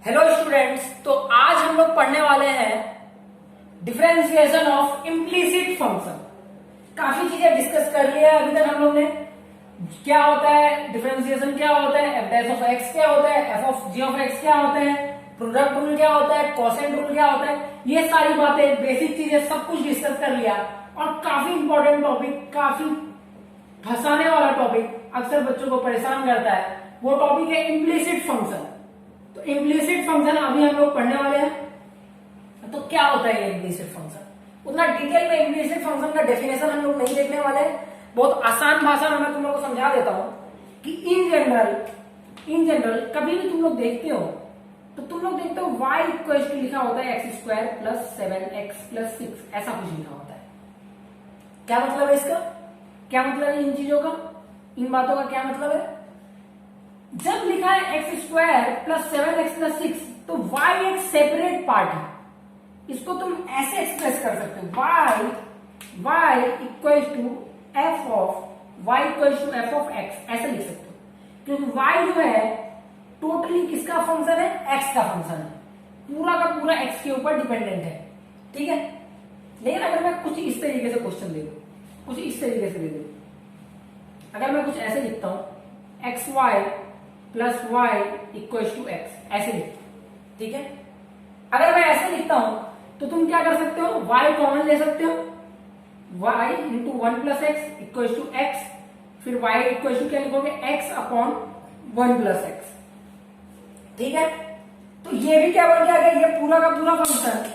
Hello students, तो आज हम लोग पढ़ने वाले हैं डिफरेंशिएशन ऑफ इम्प्लीसिट फंक्शन। काफी चीजें डिस्कस कर लिया है अभी तक हम लोग ने। क्या होता है डिफरेंशिएशन, क्या होता है एफ डैश ऑफ एक्स, क्या होता है f of g of x, क्या होता है प्रोडक्ट रूल, क्या होता है कोसेंट रूल, क्या होता है, ये सारी बातें बेसिक चीजें सब कुछ डिस्कस कर लिया। और काफी इंपॉर्टेंट टॉपिक, काफी फंसाने वाला टॉपिक, अक्सर बच्चों को परेशान करता है, वो टॉपिक है इम्प्लीसिट फंक्शन। तो इम्प्लीसिट फंक्शन अभी हम लोग पढ़ने वाले हैं। तो क्या होता है ये इम्प्लीसिट फंक्शन, उतना डिटेल में इम्प्लीसिट फंक्शन का डेफिनेशन हम लोग नहीं देखने वाले हैं। बहुत आसान भाषा में मैं तुम लोग को समझा देता हूं कि इन जनरल कभी भी तुम लोग देखते हो तो तुम लोग देखते हो y इक्वल टू लिखा होता है x square plus 7x plus 6, ऐसा कुछ लिखा होता है। क्या मतलब है इसका, क्या मतलब है इन चीजों का, इन बातों का क्या मतलब है? जब लिखा है x square plus 7x plus 6 तो y एक सेपरेट पार्ट है। इसको तुम ऐसे एक्सप्रेस कर सकते हो y equal to f of x, ऐसे लिख सकते हो, क्योंकि y जो है टोटली किसका फंक्शन है, x का फंक्शन है, पूरा का पूरा x के ऊपर डिपेंडेंट है। ठीक है, लेकिन अगर मैं कुछ इस तरीके से क्वेश्चन दे दूं, कुछ इस तरीके से दे दूं, अगर मैं कुछ ऐसे लिखता हूं x y plus y equal to x, ऐसे लिखता हूं, ठीक है। अगर मैं ऐसे लिखता हूं तो तुम क्या कर सकते हो, y कॉमन ले सकते हो, y into 1 plus x equal to x, फिर y इक्वल टू क्या लिखोगे, x अपॉन 1 प्लस एक्स। ठीक है, तो ये भी क्या बन के आ गया, ये पूरा का पूरा फंक्शन,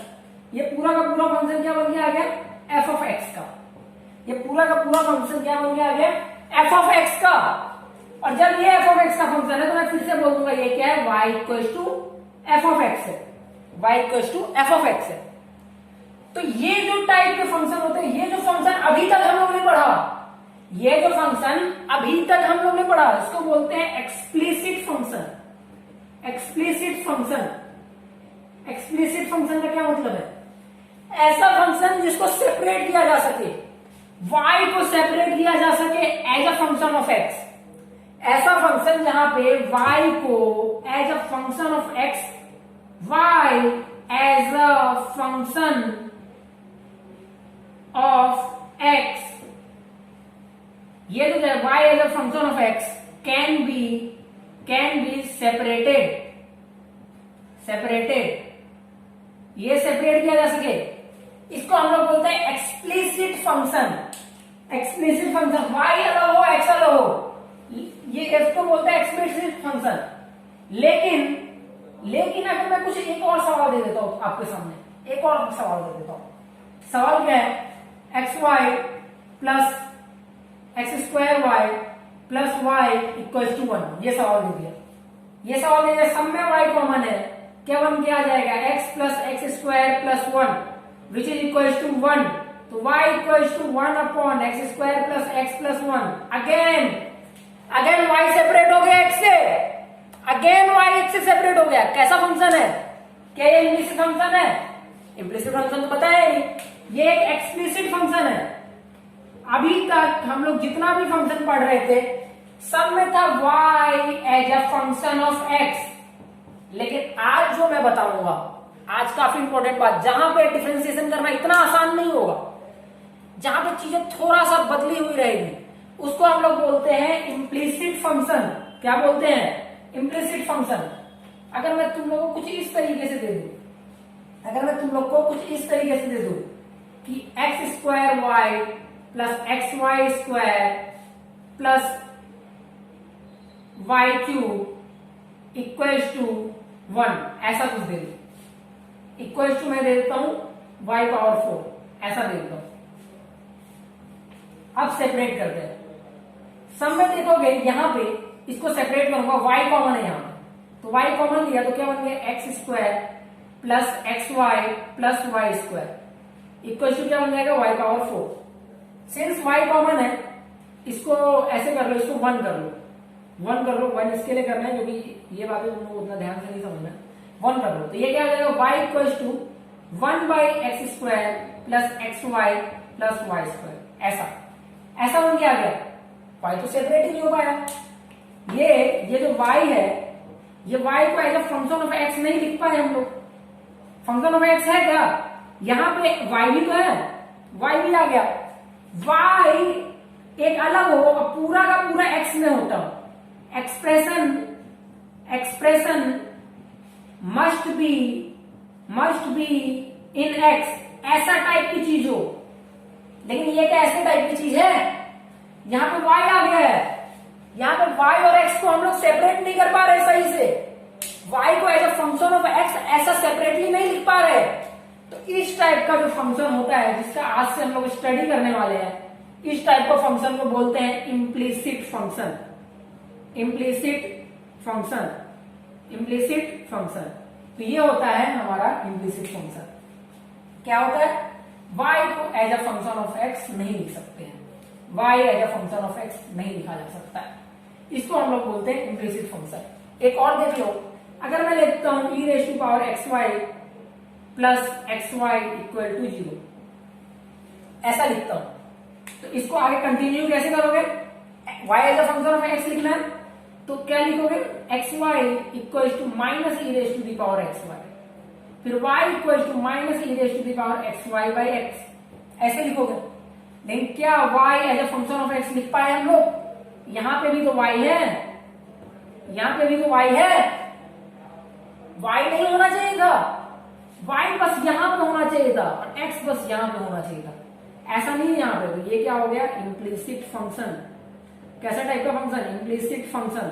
ये पूरा का पूरा फंक्शन क्या बन के आ गया, एफ ऑफ एक्स का। ये पूरा का पूरा फंक्शन क्या बन के आ गया, एफ ऑफ एक्स का। और जब ये एफ ऑफ एक्स का फंक्शन है तो मैं फिर से बोल दूंगा ये क्या है, y equal to f of x है, y equal to f of x है। तो ये जो टाइप के फंक्शन होते हैं, ये जो फंक्शन अभी तक हम लोग ने पढ़ा, ये जो फंक्शन अभी तक हम लोग ने पढ़ा, इसको बोलते हैं explicit function. Explicit function, explicit function का क्या मतलब है, ऐसा फंक्शन जिसको सेपरेट किया जा सके, y को सेपरेट किया जा सके as a function of x। ऐसा फंक्शन जहां पे y को as a function of x, y as a function of x, ये जो है y as a function of x can be separated, ये सेपरेट किया जा सके, इसको हम लोग बोलते हैं explicit function. Explicit function y अलग हो x अलग हो, ये इसको बोलते हैं एक्सप्लिसिट फंक्शन। लेकिन अगर मैं कुछ एक और सवाल दे देता हूं आपके सामने, एक और सवाल दे देता हूं। सवाल क्या है, x y plus x square y plus y equal to 1, ये सवाल दे दिया। ये सवाल दे दिया, सब में y कॉमन है, क्या बन के आ जाएगा, x plus x square plus 1 which is equal to 1। तो y equal to 1 upon x square plus x plus 1। Again y separate हो गया x से, अगेन y x से सेपरेट हो गया। कैसा फंक्शन है, क्या ये इम्प्लिसिट फंक्शन है? इम्प्लिसिट फंक्शन तो पता है, ये एक एक्सप्लिसिट फंक्शन है। अभी तक हम लोग जितना भी फंक्शन पढ़ रहे थे सब में था y as a function of x, लेकिन आज जो मैं बताऊंगा, आज काफी इंपॉर्टेंट बात, जहां पे डिफरेंशिएशन करना इतना आसान नहीं होगा, जहां पे चीजें थोड़ा सा बदली हुई रहेगी, उसको हम लोग बोलते हैं इम्प्लिसिट फंक्शन। क्या बोलते हैं, इम्प्लिसिट फंक्शन। अगर मैं तुम लोगों को कुछ इस तरीके से दे दूं, कि x square y plus x y square plus y cube equal to 1, ऐसा कुछ दे दो। इक्वल टू मैं दे देता हूं y पावर 4, ऐसा दे देता हूं। अब सेपरेट करते हैं, सब में देखोगे यहां पे इसको सेपरेट करूंगा, y कॉमन है यहां पे, तो y कॉमन लिया तो क्या बन गया, x square plus x y plus y square equal to क्या बन जाएगा, y power 4। Since y common है, इसको ऐसे कर लो, इसको 1 कर लो, 1 इसके लिए करना है क्योंकि ये बातें तुम लोग उतना ध्यान से नहीं समझना, 1 कर लो। तो ये क्या हो जाएगा, y equal to 1 by x square plus x y plus y square, ऐसा बन के आ गया। y तो सेपरेट ही नहीं हो पाया, ये जो y है ये y को as a function of x नहीं लिख पाए हम लोग। फंक्शन ऑफ x है क्या? यहां पे y भी तो है, y भी आ गया। y एक अलग हो और पूरा का पूरा x में होता हो। Expression must be in x, ऐसा टाइप की चीज हो। लेकिन ये क्या ऐसे टाइप की चीज है? यहां पे y आ गया है, यहां पे y और x को हम लोग सेपरेट नहीं कर पा रहे सही से। y को as a function of x ऐसा सेपरेटली नहीं लिख पा रहे। तो इस टाइप का जो फंक्शन होता है, जिसका आज से हम लोग स्टडी करने वाले हैं, इस टाइप का फंक्शन को बोलते हैं इम्प्लीसिट फंक्शन। इम्प्लीसिट फंक्शन तो ये होता है हमारा इम्प्लीसिट फंक्शन। क्या होता है? y को as a function of x नहीं लिख सकते हैं, y as a function of x नहीं लिखा जा सकता है, इसको हम लोग बोलते हैं इम्प्लीसिट फंक्शन। एक और देख लो, अगर मैं लिखता हूं e⁻xy plus xy equal to 0, ऐसा लिखता हूं, तो इसको आगे कंटिन्यू कैसे करोगे? y as a function of x लिखना है, तो क्या लिखोगे? xy equal to minus e⁻xy, फिर y equal to minus e⁻xy by x, ऐसे लिखोगे। लेकिन क्या y as a function of x लिख पाए हम लोग? यहां पे भी तो y है, यहां पे भी तो y है, y नहीं होना चाहिए था, y बस यहां पे होना चाहिए था और x बस यहां पे होना चाहिए था। ऐसा नहीं है यहाँ पे, तो ये क्या हो गया? Implicit function. कैसा टाइप का function? Implicit function.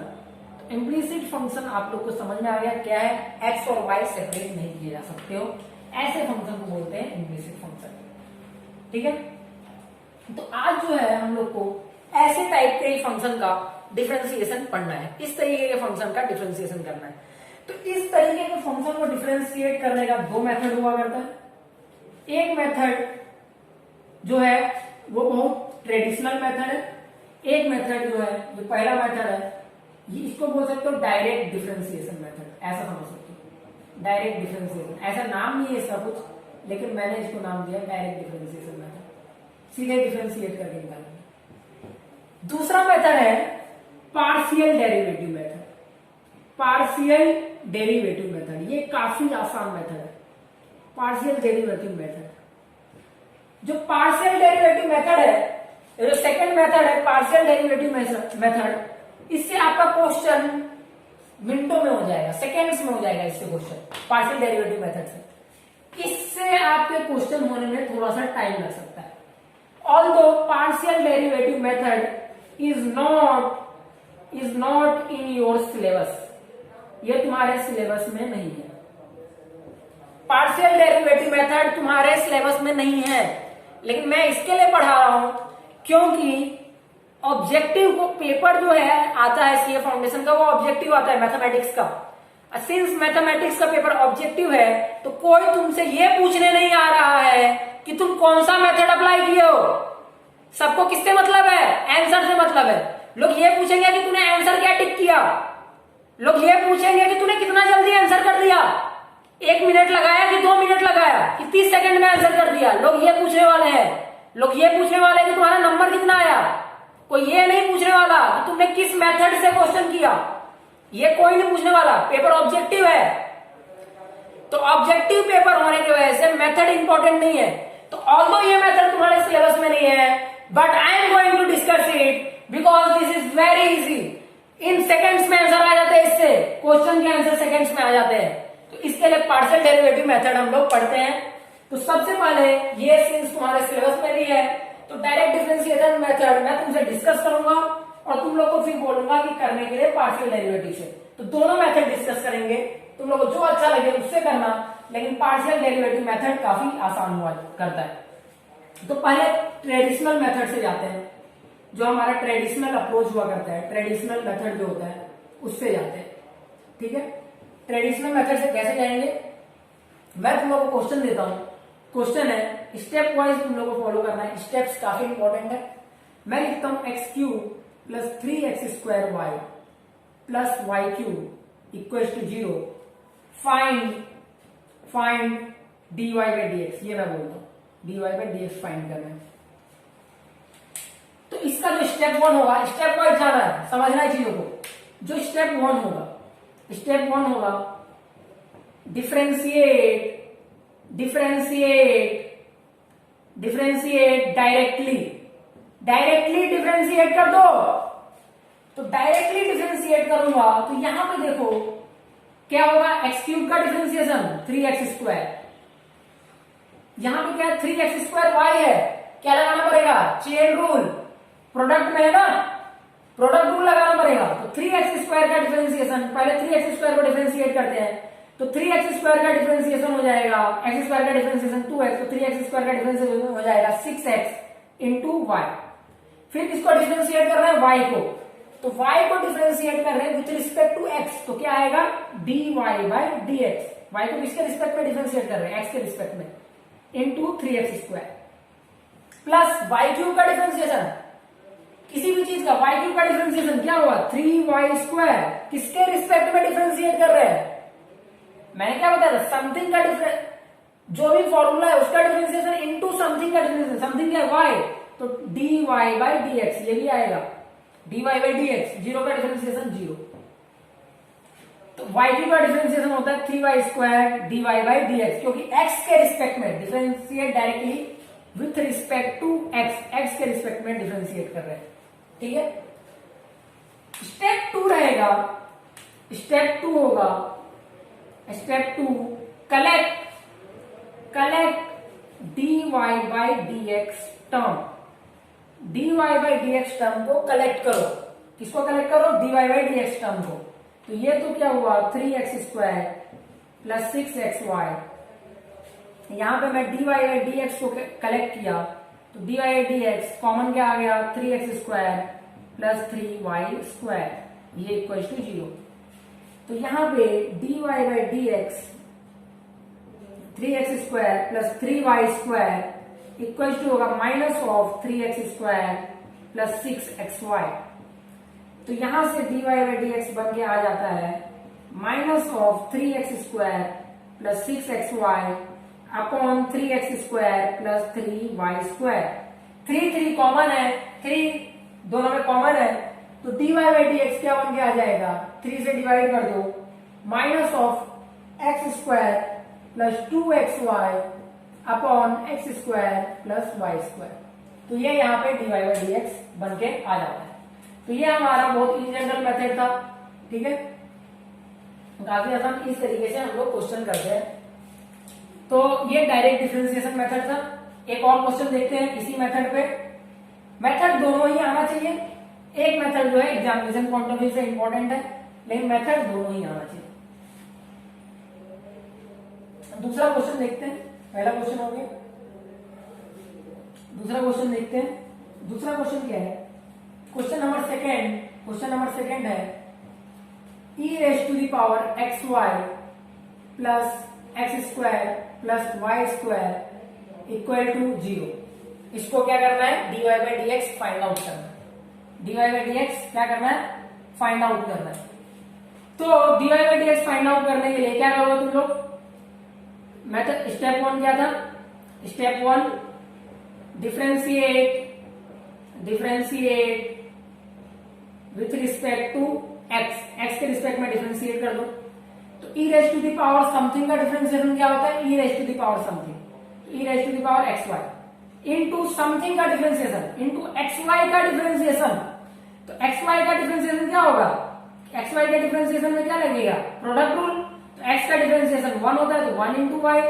Implicit function आप लोग को समझ में आ गया क्या है? x और y सेपरेट नहीं किए जा सकते हो, ऐसे फंक्शन को बोलते हैं इम्प्लीसिट फंक्शन। ठीक है, तो आज जो है हम लोग को ऐसे टाइप के फंक्शन का डिफरेंशिएशन पढ़ना है, इस तरीके के फंक्शन का डिफरेंशिएशन करना है। तो इस तरीके के फंक्शन को डिफरेंशिएट करने का दो मेथड हुआ करता है। एक मेथड जो है वो बहुत ट्रेडिशनल मेथड है, एक मेथड जो है, जो पहला मेथड है, इसको बोल सकते हो डायरेक्ट डिफरेंशिएशन मेथड, ऐसा समझ सकते हो। डायरेक्ट डिफरेंशिएशन, ऐसा नाम नहीं है इसका कुछ, लेकिन मैंने इसको नाम दिया डायरेक्ट डिफरेंशिएशन मेथड, सीधे डिफरेंशिएट करके निकालेंगे। दूसरा मेथड है partial derivative method. Partial derivative method ये काफी आसान मेथड है। पार्शियल डेरिवेटिव मेथड, जो पार्शियल डेरिवेटिव मेथड है, जो सेकंड मेथड है पार्शियल डेरिवेटिव मेथड, इससे आपका क्वेश्चन मिनटों में हो जाएगा, सेकेंड्स में हो जाएगा इससे क्वेश्चन, पार्शियल डेरिवेटिव मेथड से। इससे आपके क्वेश्चन होने में थोड़ा सा टाइम लग सकता है। Although partial derivative method is not in your syllabus, ये तुम्हारे सिलेबस में नहीं है। पार्शियल डेरिवेटिव मेथड तुम्हारे सिलेबस में नहीं है, लेकिन मैं इसके लिए पढ़ा रहा हूं क्योंकि ऑब्जेक्टिव को पेपर जो है आता है सीए फाउंडेशन का, वो ऑब्जेक्टिव आता है मैथमेटिक्स का। सिंस मैथमेटिक्स का पेपर ऑब्जेक्टिव है, तो कोई तुमसे ये पूछने नहीं आ रहा है कि तुम कौन सा मेथड अप्लाई किए हो। सबको किससे मतलब है? आंसर से मतलब है। लोग ये पूछेंगे कि तूने आंसर क्या टिक किया, लोग ये पूछेंगे कि तूने कितना जल्दी आंसर कर दिया, 1 मिनट लगाया कि 2 मिनट लगाया कि 30 सेकंड में आंसर कर दिया। लोग ये पूछने वाले हैं, लोग ये पूछने वाले हैं कि तुम्हारा नंबर कितना आया। कोई ये नहीं पूछने वाला कि तुमने किस मेथड से क्वेश्चन किया, ये कोई नहीं पूछने वाला। पेपर ऑब्जेक्टिव है, तो ऑब्जेक्टिव पेपर होने की वजह से मेथड इंपॉर्टेंट नहीं है। तो ऑल्दो ये मेथड तुम्हारे सिलेबस में नहीं है, but I am going to discuss it because this is very easy. In seconds में आंसर आ जाते हैं, इससे क्वेश्चन के आंसर सेकंड्स में आ जाते हैं। तो इसके लिए पार्शियल डेरिवेटिव मेथड हम लोग पढ़ते हैं। तो सबसे पहले ये सिंस तुम्हारे सिलेबस में नहीं है, तो डायरेक्ट डिफरेंशिएशन मेथड मैं तुमसे डिस्कस करूंगा और तुम लोग को फिर बोलूंगा कि करने के लिए पार्शियल डेरिवेटिव से। तो दोनों मेथड डिस्कस करेंगे, तुम लोग को जो अच्छा लगे उससे करना, लेकिन पार्शियल डेरिवेटिव मेथड काफी आसान हुआ करता है। तो पहले ट्रेडिशनल मेथड से जाते हैं, जो हमारा ट्रेडिशनल अप्रोच हुआ करता है, ट्रेडिशनल मेथड जो होता है उससे जाते हैं। ठीक है, ट्रेडिशनल मेथड से कैसे जाएंगे? मैं तुम लोग को क्वेश्चन देता हूं, क्वेश्चन है, स्टेप वाइज तुम लोग को फॉलो करना है, स्टेप्स काफी इंपॉर्टेंट है। मैं लिखता हूं x³ plus 3x² y plus y³ equal to 0, find dy by dx, ये मैं बोलता हूं dy बाई dx फाइंड करना है। तो इसका जो स्टेप 1 होगा, स्टेप वाइज जाना है, समझना है चीजों को। जो स्टेप 1 होगा स्टेप 1 होगा differentiate differentiate differentiate directly, directly differentiate कर दो। तो डायरेक्टली डिफरेंशिएट करूंगा तो यहां पे देखो क्या होगा, एक्स क्यूब का डिफरेंशिएशन 3x², यहां पे क्या है 3x² y है, क्या लगाना पड़ेगा, चेन रूल, प्रोडक्ट में है ना, प्रोडक्ट रूल लगाना पड़ेगा। तो 3x² का डिफरेंशिएशन, पहले 3x² को डिफरेंशिएट करते हैं, तो 3x² का डिफरेंशिएशन हो जाएगा, x² का डिफरेंशिएशन 2x, तो 3x² का डिफरेंशिएशन हो जाएगा 6x इंटू वाई। फिर किसको डिफरेंशिएट कर रहे हैं, y को, तो y को डिफरेंशिएट कर रहे हैं विथ रिस्पेक्ट टू x, तो क्या आएगा dy बाय dx, y को किसके रिस्पेक्ट में डिफरेंशिएट कर रहे हैं, x के रिस्पेक्ट में, इंटू 3x² प्लस y³ का डिफरेंशिएशन, किसी भी चीज का y³ का डिफरेंशिएशन क्या हुआ 3y², किसके रिस्पेक्ट में डिफरेंशिएट कर रहे हैं, मैंने क्या बताया था, समथिंग का डिफरेंस, जो भी फॉर्मूला है उसका डिफरेंशिएशन इंटू समथिंग का डिफरेंशिएशन, समथिंग क्या है y, तो dy बाय dx, ये भी आएगा dy बाय dx, जीरो का डिफरेंशिएशन 0, तो y³ का डिफरेंशिएशन होता है 3y² dy बाय dx, क्योंकि x के रिस्पेक्ट में differentiate directly with respect to x के रिस्पेक्ट में डिफरेंशिएट कर रहे हैं, ठीक है। स्टेप 2 रहेगा, स्टेप 2 होगा, step 2 collect dy by dx term, dy by dx term को कलेक्ट करो, किसको कलेक्ट करो, dy बाय dx टर्म को, तो ये तो क्या हुआ 3x² प्लस 6xy, यहां पे मैं dy बाय dx को कलेक्ट किया, तो dy बाय dx कॉमन क्या आ गया 3x² प्लस 3y², ये इक्वल टू 0, तो यहां पे dy by dx 3x² plus 3y² equal to होगा minus of 3x² plus 6xy, तो यहां से dy बाय dx बन के आ जाता है minus of 3x² plus 6xy upon 3x² plus 3y², 3 common है, 3 दोनों में कॉमन है, तो dy बाय dx क्या बन के आ जाएगा, 3 से डिवाइड कर दो, minus of x² plus 2xy upon x² plus y², तो ये यहाँ पे dy बाय dx बन के आ जाता है। तो ये हमारा बहुत इन जनरल मेथड था, ठीक है, काफी आसान, इस तरीके से हम लोग क्वेश्चन करते हैं। तो ये डायरेक्ट डिफरेंशिएशन मेथड था। एक और क्वेश्चन देखते हैं इसी मेथड पे, मेथड दोनों ही आना चाहिए, एक मेथड जो है एग्जामिनेशन पॉइंट ऑफ व्यू से इंपॉर्टेंट है, लेकिन मेथड दोनों ही आना चाहिए। दूसरा क्वेश्चन देखते हैं, पहला क्वेश्चन हो गया, दूसरा क्वेश्चन देखते हैं। दूसरा क्वेश्चन क्या है, क्वेश्चन नंबर सेकेंड है e raise to the power xy plus x² plus y² equal to 0। इसको क्या करना है, dy by dx find out करना है, dy बाय dx क्या करना है, फाइंड आउट करना है। तो dy by dx find out करने के लिए क्या करोगे तुम लोग, मेथड स्टेप 1 क्या था, step 1 differentiate with respect to x के रिस्पेक्ट में डिफरेंशिएट कर दो। तो e raise to the power something का डिफरेंशिएशन क्या होता है, e raise to the power something, e raise to the power xy into something का डिफरेंशिएशन इनटू xy का डिफरेंशिएशन। तो xy का डिफरेंशिएशन क्या होगा, xy के डिफरेंशिएशन में क्या लगेगा, प्रोडक्ट रूल, तो x का डिफरेंशिएशन 1 होता है तो 1 इंटू वाई,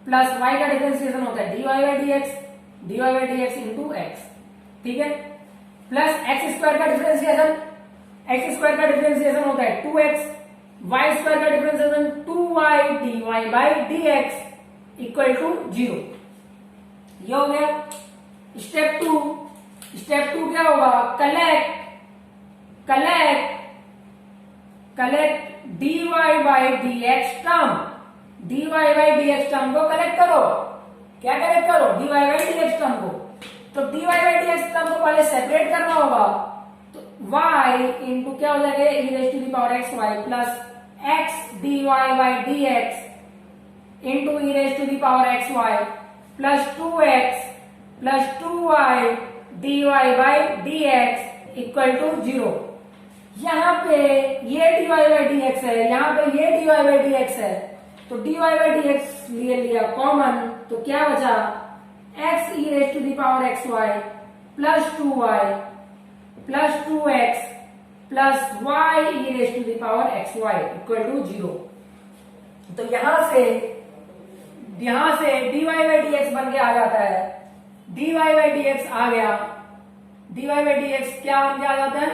प्लस y का डिफरेंशिएशन होता है dy by dx into x, ठीक है, प्लस x² का डिफरेंशिएशन, x² का डिफरेंशिएशन होता है 2x, y² का differentiation 2y dy by dx equal to 0। ये हो गया स्टेप 2। स्टेप 2 क्या होगा, collect dy by dx term, dy by dx term को कलेक्ट करो, क्या कलेक्ट करो, dy बाय dx टर्म को। तो dy बाय dx टर्म को पहले सेपरेट करना होगा, तो y इंटू क्या हो जाएगा e raise to the power xy plus x dy by dx into e raise to the power xy plus 2x plus 2y dy by dx equal to 0। यहाँ पे ये dy बाय dx एक्स है, यहाँ पे ये dy by d x है, तो dy by d x लिया कॉमन, तो क्या बचा x e raise to the power x y plus 2y plus 2x plus y e raise to the power x y equal to 0। तो यहां से dy by d x बन के आ जाता है, dy बाई डी एक्स आ गया, dy by d x क्या बन के आ जाता है,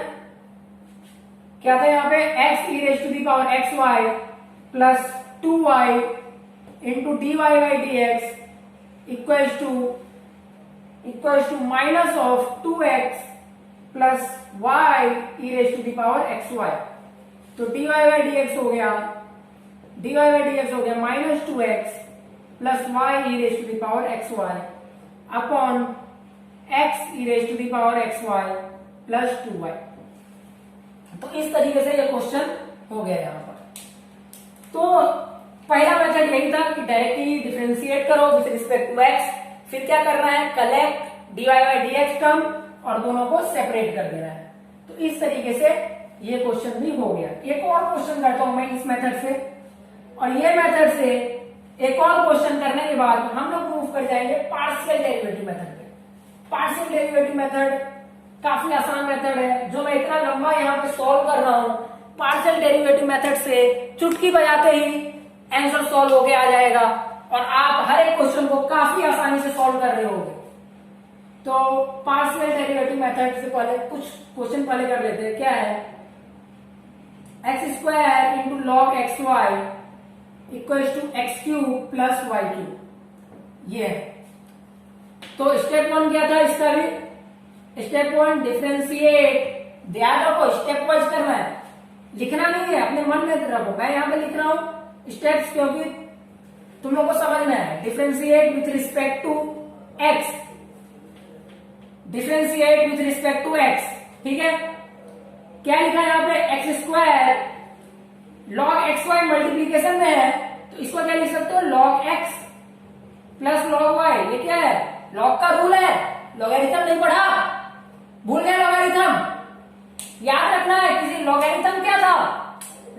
क्या था यहाँ पे x e raise to the power x y plus 2y into dy by d x equals to minus of 2x plus y e raise to the power x y. तो dy बाई डी एक्स हो गया, dy by d x हो गया minus 2x plus y e raise to the power x y upon x e raise to the power x y plus 2y। तो इस तरीके से ये क्वेश्चन हो गया यहां पर। तो पहला मेथड यही था कि डायरेक्टली डिफरेंशिएट करो विद रिस्पेक्ट टू x, फिर क्या करना है collect dy by d x term और दोनों को सेपरेट कर देना है। तो इस तरीके से ये क्वेश्चन भी हो गया। एक और क्वेश्चन करता हूं मैं इस मेथड से, और ये मेथड से एक और क्वेश्चन करने के बाद हम लोग प्रूव कर जाएंगे पार्शियल डेरिवेटिव मेथड पे। पार्शियल डेरिवेटिव मेथड काफी आसान मेथड है, जो मैं इतना लंबा यहाँ पे सॉल्व कर रहा हूं। पार्शियल डेरिवेटिव मेथड से चुटकी बजाते ही आंसर सॉल्व होके आ जाएगा और आप हर एक क्वेश्चन को काफी आसानी से सॉल्व कर रहे होंगे। तो पार्शियल डेरिवेटिव मेथड से पहले कुछ क्वेश्चन पहले कर लेते हैं। क्या है, x square into log x y equals to x cube plus y cube, ये है। तो स्टेप 1 क्या था इसका भी, स्टेप 1 डिफरेंशिएट, ध्यान रखो स्टेप वाइज करना है, लिखना नहीं है, अपने मन में रखो। मैं यहां पे लिख रहा हूं स्टेप्स क्योंकि तुम लोग को समझना है। Differentiate with respect to x, differentiate with respect to x, ठीक है। क्या लिखा है यहाँ पे, x square log x y multiplication में है, तो इसको क्या लिख सकते हो log x plus log y. ये क्या है, लॉग का रूल है, लॉगरिथम नहीं पढ़ा, भूल गए लॉगरिथम, याद रखना है। किसी लॉगरिथम क्या था,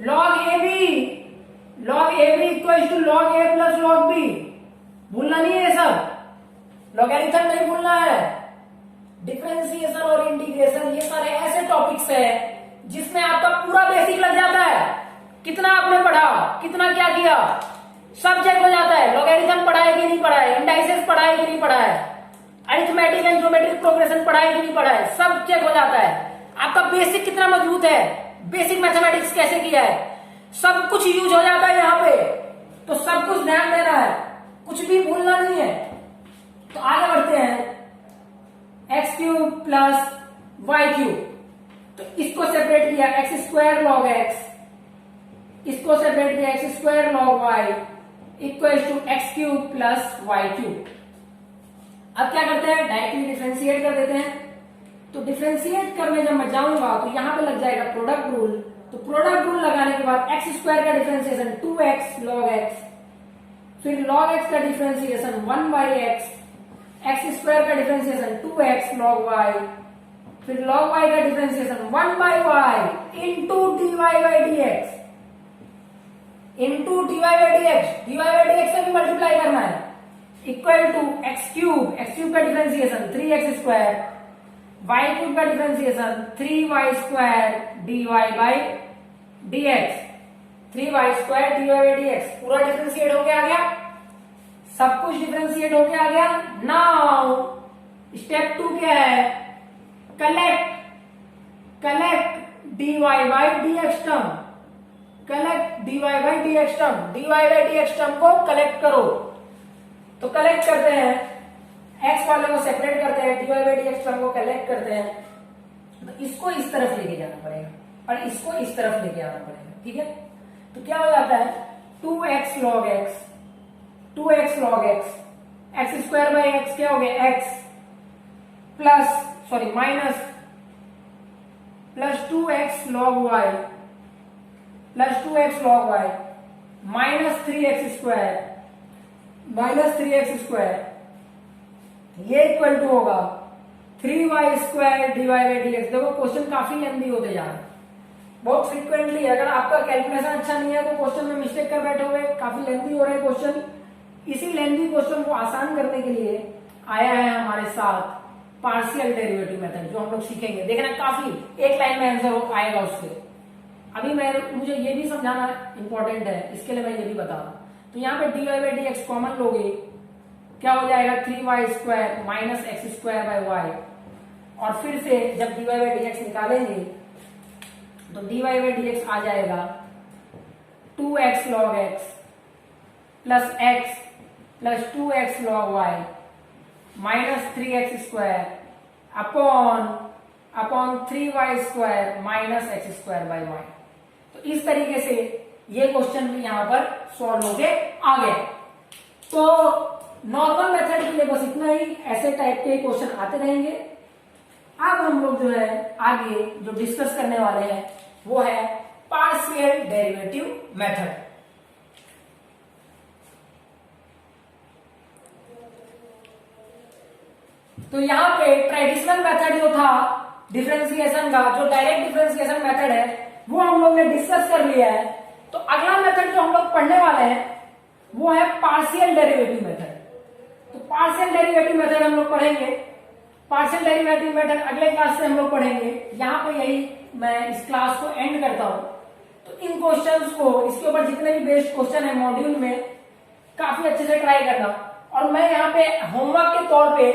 log a b equal to log a plus log b, भूलना नहीं है सब, लॉगरिथम नहीं भूलना है। डिफरेंशिएशन और इंटीग्रेशन ये सारे ऐसे टॉपिक्स है जिसमें आपका पूरा बेसिक लग जाता है। कितना आपने पढ़ा, कितना क्या किया, सब चेक हो जाता है। लॉगरिथम पढ़ा है कि नहीं पढ़ा है, इंडाइसेस पढ़ा है कि नहीं पढ़ा है, अरिथमेटिक एंड ज्योमेट्रिक प्रोग्रेशन पढ़ा है कि नहीं पढ़ा है, सब चेक हो जाता है। आपका बेसिक कितना मजबूत है, बेसिक मैथमेटिक्स कैसे किया है, सब कुछ यूज हो जाता है यहाँ पे। तो सब कुछ ध्यान देना है, कुछ भी भूलना नहीं है। तो आगे बढ़ते हैं, x cube plus y cube, तो इसको सेपरेट किया एक्स स्क्वायर लॉग एक्स, इसको सेपरेट किया x square log y equal to x cube plus y cube. अब क्या करते हैं, डायरेक्टली डिफरेंशिएट कर देते हैं। तो डिफरेंशिएट करने जब मैं जाऊंगा तो यहां पे लग जाएगा प्रोडक्ट रूल। तो प्रोडक्ट रूल लगाने के बाद एक्स स्क्वायर का डिफरेंशिएशन 2x log x, फिर log x का डिफरेंशिएशन 1 by x, एक्स स्क्वायर का डिफरेंशिएशन 2x log y, फिर log y का डिफरेंशिएशन 1 by y into dy by dx, into dy by dx, dy by dx से भी मल्टीप्लाई करना है, इक्वल टू एक्स क्यूब का differentiation 3x square, y cube का differentiation 3y square dy by dx, 3y square dy by dx पूरा differentiate होके आ गया, सब कुछ डिफरेंशिएट होके आ गया। नाउ स्टेप 2 क्या है, collect dy by dx term, collect dy by dx term, dy by dx term को कलेक्ट करो। तो कलेक्ट करते हैं, x वाले को सेपरेट करते हैं, dy बाई dx टर्म को कलेक्ट करते हैं। तो इसको इस तरफ लेके जाना पड़ेगा और इसको इस तरफ लेके आना पड़ेगा, ठीक है। तो क्या हो जाता है 2x log x, 2x log x, x square by x क्या हो गया x plus sorry minus plus 2x log y plus 2x log y minus 3x square minus 3x square, ये इक्वल टू होगा 3y square dy by dx। देखो question काफी लेंदी होते जा रहा है, बहुत फ्रिक्वेंटली, अगर आपका कैलकुलेशन अच्छा नहीं है तो क्वेश्चन में मिस्टेक कर बैठोगे, काफी लेंथी हो रहा है क्वेश्चन। इसी लेंथी क्वेश्चन को आसान करने के लिए आया है हमारे साथ पार्शियल डेरिवेटिव मेथड, जो हम लोग सीखेंगे। देखना काफी एक लाइन में आंसर आएगा उससे। अभी मुझे ये भी समझाना इंपॉर्टेंट है, इसके लिए मैं ये भी बता रहा हूं। तो यहाँ पे dy by d x common लोगे, क्या हो जाएगा 3y² minus x square by y, और फिर से जब dy बाई डी एक्स निकालेंगे तो dy बाई डी एक्स आ जाएगा 2x log x plus x plus 2x log y minus 3x square upon 3y² minus x square by y. तो इस तरीके से ये क्वेश्चन भी यहां पर सॉल्व होके आ गया। तो नॉर्मल मेथड के लिए बस इतना ही, ऐसे टाइप के क्वेश्चन आते रहेंगे। अब हम लोग जो है आगे जो डिस्कस करने वाले हैं वो है पार्शियल डेरिवेटिव मेथड। तो यहां पे ट्रेडिशनल मेथड जो था डिफरेंशिएशन का, जो डायरेक्ट डिफरेंशिएशन मेथड है, वो हम लोग ने डिस्कस कर लिया है। तो अगला मेथड जो हम लोग पढ़ने वाले हैं वो है पार्शियल डेरिवेटिव मेथड। तो पार्शियल डेरिवेटिव मेथड हम लोग पढ़ेंगे, पार्शियल डेरिवेटिव मेथड अगले क्लास से हम लोग पढ़ेंगे। यहां पे यही मैं इस क्लास को एंड करता हूं। तो इन क्वेश्चंस को, इसके ऊपर जितने भी बेस्ड क्वेश्चन है मॉड्यूल में, काफी अच्छे से ट्राई करना। और मैं यहाँ पे होमवर्क के तौर पे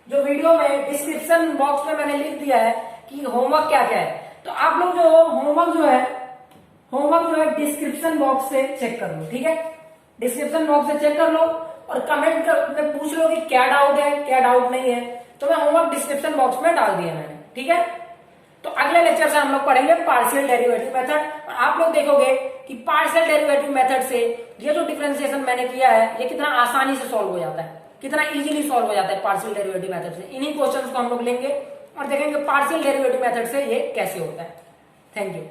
जो वीडियो में डिस्क्रिप्शन बॉक्स में मैंने लिख दिया है कि होमवर्क क्या क्या है, तो आप लोग जो होमवर्क जो है डिस्क्रिप्शन बॉक्स से चेक कर लो, ठीक है। डिस्क्रिप्शन बॉक्स से चेक कर लो और कमेंट में पूछ लो कि क्या डाउट है क्या डाउट नहीं है। तो मैं होमवर्क डिस्क्रिप्शन बॉक्स में डाल दिया मैंने, ठीक है। तो अगले लेक्चर से हम लोग पढ़ेंगे पार्शियल डेरिवेटिव मेथड, और आप लोग देखोगे कि पार्शियल डेरिवेटिव मेथड से ये जो डिफरेंशिएशन मैंने किया है ये कितना आसानी से सॉल्व हो जाता है, कितना इजीली सॉल्व हो जाता है पार्शियल डेरिवेटिव मेथड से। इन्हीं क्वेश्चंस को हम लोग लेंगे और देखेंगे पार्शियल डेरिवेटिव मेथड से ये कैसे होता है। Thank you.